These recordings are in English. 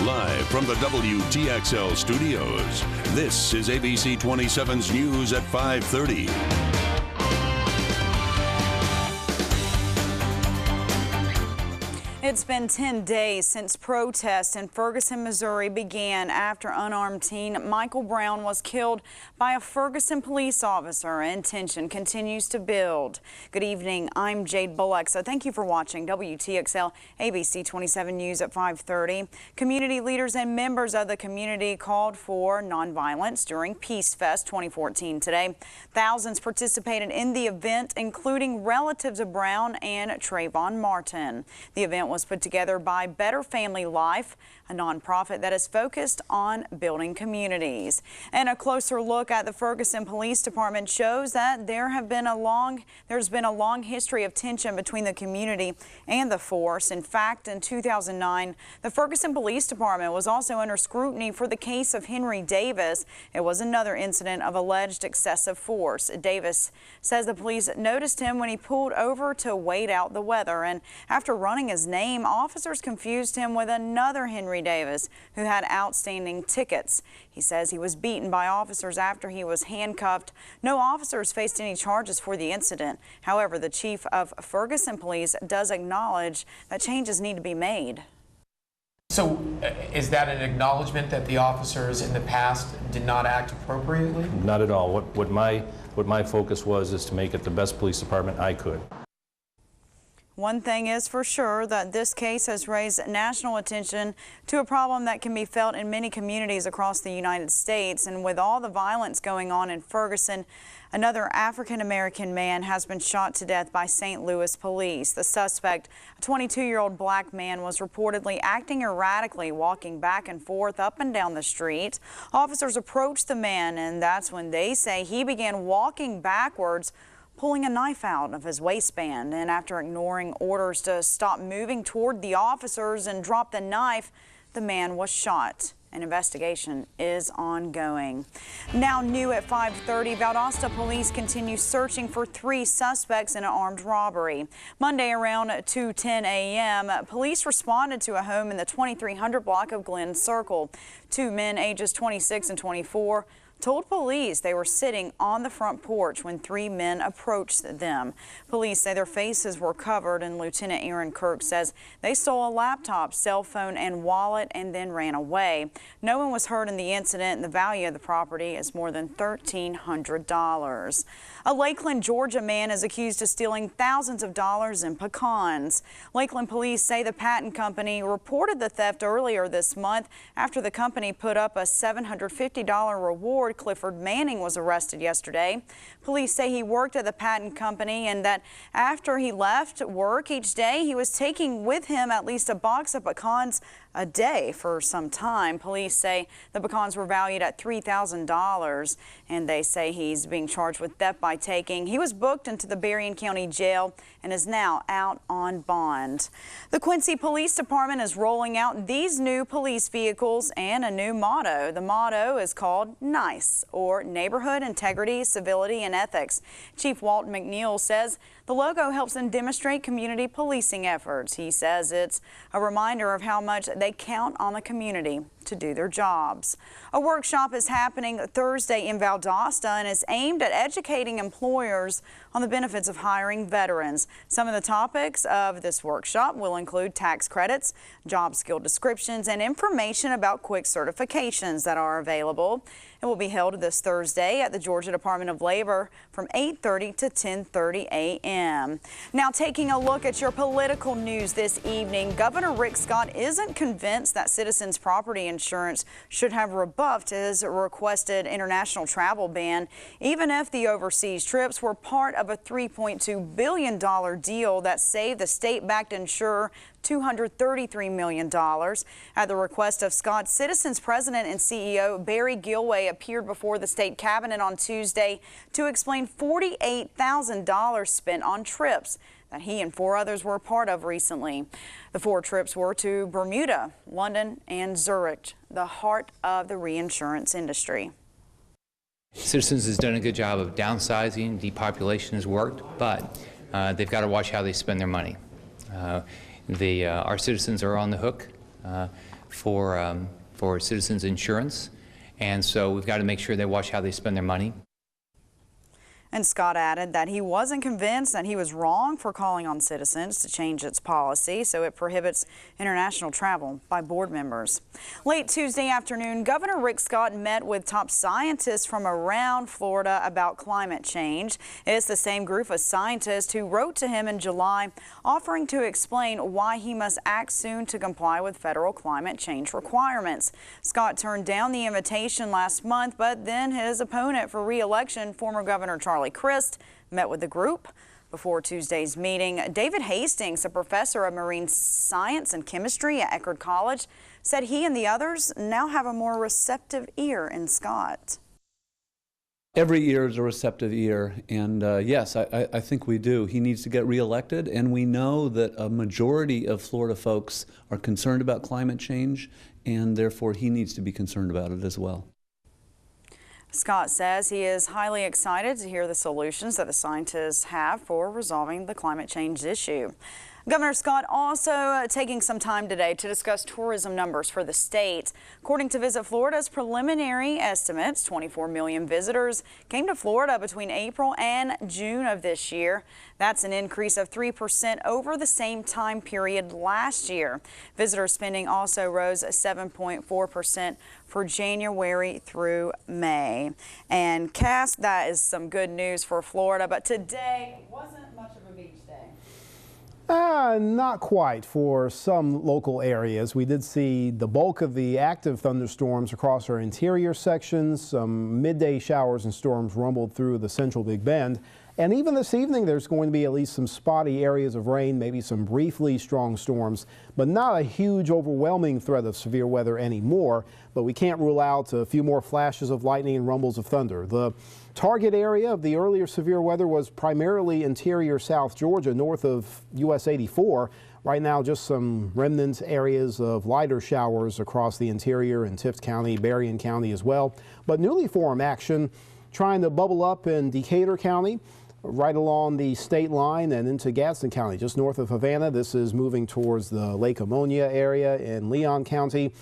Live from the WTXL studios, this is ABC 27's News at 5:30. It's been 10 days since protests in Ferguson, Missouri began after unarmed teen Michael Brown was killed by a Ferguson police officer, and tension continues to build. Good evening, I'm Jade Bullock, so thank you for watching WTXL ABC 27 News at 5:30. Community leaders and members of the community called for nonviolence during Peace Fest 2014 today. Thousands participated in the event, including relatives of Brown and Trayvon Martin. The event was put together by Better Family Life, a nonprofit that is focused on building communities. And a closer look at the Ferguson Police Department shows that there's been a long history of tension between the community and the force. In fact, in 2009, the Ferguson Police Department was also under scrutiny for the case of Henry Davis. It was another incident of alleged excessive force. Davis says the police noticed him when he pulled over to wait out the weather, and after running his name, officers confused him with another Henry Davis who had outstanding tickets. He says he was beaten by officers after he was handcuffed. No officers faced any charges for the incident. However, the chief of Ferguson Police does acknowledge that changes need to be made. So is that an acknowledgement that the officers in the past did not act appropriately? Not at all. What my focus was is to make it the best police department I could. One thing is for sure, that this case has raised national attention to a problem that can be felt in many communities across the United States. And with all the violence going on in Ferguson, another African-American man has been shot to death by St. Louis police. The suspect, a 22-year-old black man, was reportedly acting erratically, walking back and forth up and down the street. Officers approached the man, and that's when they say he began walking backwards, pulling a knife out of his waistband. And after ignoring orders to stop moving toward the officers and drop the knife, the man was shot. An investigation is ongoing. Now new at 5:30, Valdosta police continue searching for 3 suspects in an armed robbery. Monday around 2:10 a.m., police responded to a home in the 2300 block of Glen Circle. 2 men ages 26 and 24 told police they were sitting on the front porch when 3 men approached them. Police say their faces were covered, and Lieutenant Aaron Kirk says they stole a laptop, cell phone, and wallet and then ran away. No one was hurt in the incident, and the value of the property is more than $1,300. A Lakeland, Georgia man is accused of stealing thousands of dollars in pecans. Lakeland police say the patent company reported the theft earlier this month after the company put up a $750 reward. Clifford Manning was arrested yesterday. Police say he worked at the patent company, and that after he left work each day, he was taking with him at least a box of pecans a day for some time. Police say the pecans were valued at $3,000, and they say he's being charged with theft by taking. He was booked into the Berrien County Jail and is now out on bond. The Quincy Police Department is rolling out these new police vehicles and a new motto. The motto is called NICE, or Neighborhood Integrity, Civility, and Ethics. Chief Walt McNeil says the logo helps them demonstrate community policing efforts. He says it's a reminder of how much they count on the community to do their jobs. A workshop is happening Thursday in Valdosta and is aimed at educating employers on the benefits of hiring veterans. Some of the topics of this workshop will include tax credits, job skill descriptions, and information about quick certifications that are available. It will be held this Thursday at the Georgia Department of Labor from 8:30 to 10:30 a.m. Now, taking a look at your political news this evening, Governor Rick Scott isn't convinced that Citizens Property Insurance should have rebuffed his requested international travel ban, even if the overseas trips were part of a $3.2 billion deal that saved the state-backed insurer $233 million. At the request of Scott, Citizens President and CEO Barry Gilway appeared before the state cabinet on Tuesday to explain $48,000 spent on trips that he and 4 others were a part of recently. The 4 trips were to Bermuda, London, and Zurich, the heart of the reinsurance industry. Citizens has done a good job of downsizing, depopulation has worked, but they've got to watch how they spend their money. Our citizens are on the hook for citizens' insurance, and so we've got to make sure they watch how they spend their money. And Scott added that he wasn't convinced that he was wrong for calling on Citizens to change its policy so it prohibits international travel by board members. Late Tuesday afternoon, Governor Rick Scott met with top scientists from around Florida about climate change. It's the same group of scientists who wrote to him in July offering to explain why he must act soon to comply with federal climate change requirements. Scott turned down the invitation last month, but then his opponent for re-election, former Governor Charlie Crist, met with the group. Before Tuesday's meeting, David Hastings, a professor of marine science and chemistry at Eckerd College, said he and the others now have a more receptive ear in Scott. Every ear is a receptive ear, and yes, I think we do. He needs to get reelected, and we know that a majority of Florida folks are concerned about climate change, and therefore he needs to be concerned about it as well. Scott says he is highly excited to hear the solutions that the scientists have for resolving the climate change issue. Governor Scott also taking some time today to discuss tourism numbers for the state. According to Visit Florida's preliminary estimates, 24 million visitors came to Florida between April and June of this year. That's an increase of 3% over the same time period last year. Visitor spending also rose 7.4% for January through May. And Cass, that is some good news for Florida, but today wasn't much of a beach day. Not quite for some local areas. We did see the bulk of the active thunderstorms across our interior sections. Some midday showers and storms rumbled through the central Big Bend. And even this evening, there's going to be at least some spotty areas of rain, maybe some briefly strong storms, but not a huge overwhelming threat of severe weather anymore. But we can't rule out a few more flashes of lightning and rumbles of thunder. The target area of the earlier severe weather was primarily interior South Georgia, north of US 84. Right now, just some remnant areas of lighter showers across the interior in Tift County, Berrien County as well. But newly formed action trying to bubble up in Decatur County, right along the state line and into Gadsden County, just north of Havana. This is moving towards the Lake Ammonia area in Leon County.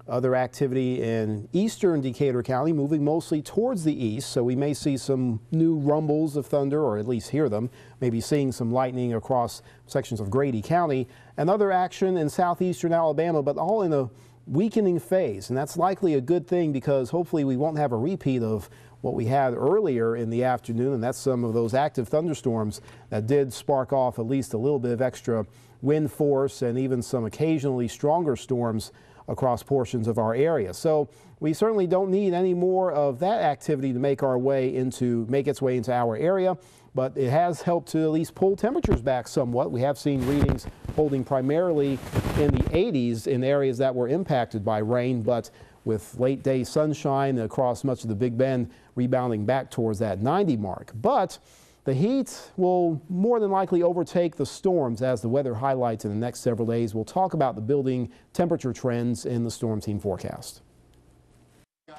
Other activity in eastern Decatur County, moving mostly towards the east, so we may see some new rumbles of thunder, or at least hear them, maybe seeing some lightning across sections of Grady County, and other action in southeastern Alabama, but all in a weakening phase. And that's likely a good thing, because hopefully we won't have a repeat of what we had earlier in the afternoon, and that's some of those active thunderstorms that did spark off at least a little bit of extra wind force and even some occasionally stronger storms across portions of our area. So we certainly don't need any more of that activity to make its way into our area, but it has helped to at least pull temperatures back somewhat. We have seen readings holding primarily in the 80s in areas that were impacted by rain, but with late day sunshine across much of the Big Bend rebounding back towards that 90 mark. But the heat will more than likely overtake the storms as the weather highlights in the next several days. We'll talk about the building temperature trends in the storm team forecast.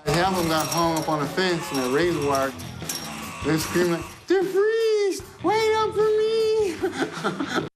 Half of them got hung up on the fence and a razor wire. They're screaming, "DeFreeze, wait up for me!"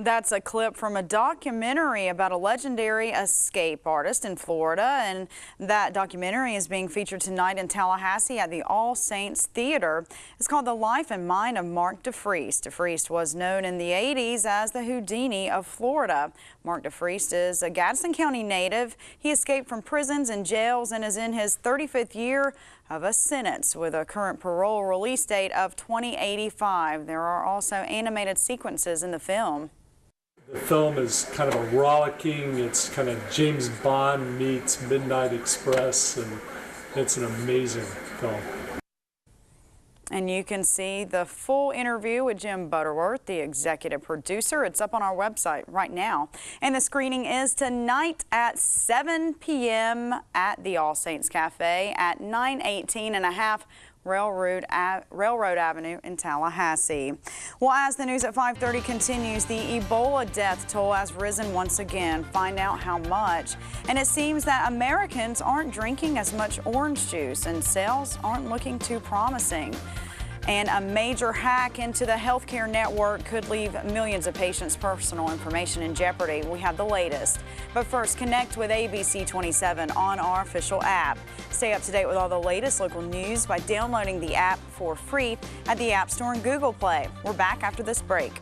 That's a clip from a documentary about a legendary escape artist in Florida, and that documentary is being featured tonight in Tallahassee at the All Saints Theater. It's called The Life and Mind of Mark DeFreeze. DeFreeze was known in the 80s as the Houdini of Florida. Mark DeFreeze is a Gadsden County native. He escaped from prisons and jails and is in his 35th year of a sentence with a current parole release date of 2085. There are also animated sequences in the film. The film is kind of a rollicking, it's kind of James Bond meets Midnight Express, and it's an amazing film. And you can see the full interview with Jim Butterworth, the executive producer. It's up on our website right now. And the screening is tonight at 7 p.m. at the All Saints Cafe at 918 and a half Railroad Avenue in Tallahassee. Well, as the news at 5:30 continues, the Ebola death toll has risen once again. Find out how much. And it seems that Americans aren't drinking as much orange juice and sales aren't looking too promising. And a major hack into the healthcare network could leave millions of patients' personal information in jeopardy. We have the latest. But first, connect with ABC 27 on our official app. Stay up to date with all the latest local news by downloading the app for free at the App Store and Google Play. We're back after this break.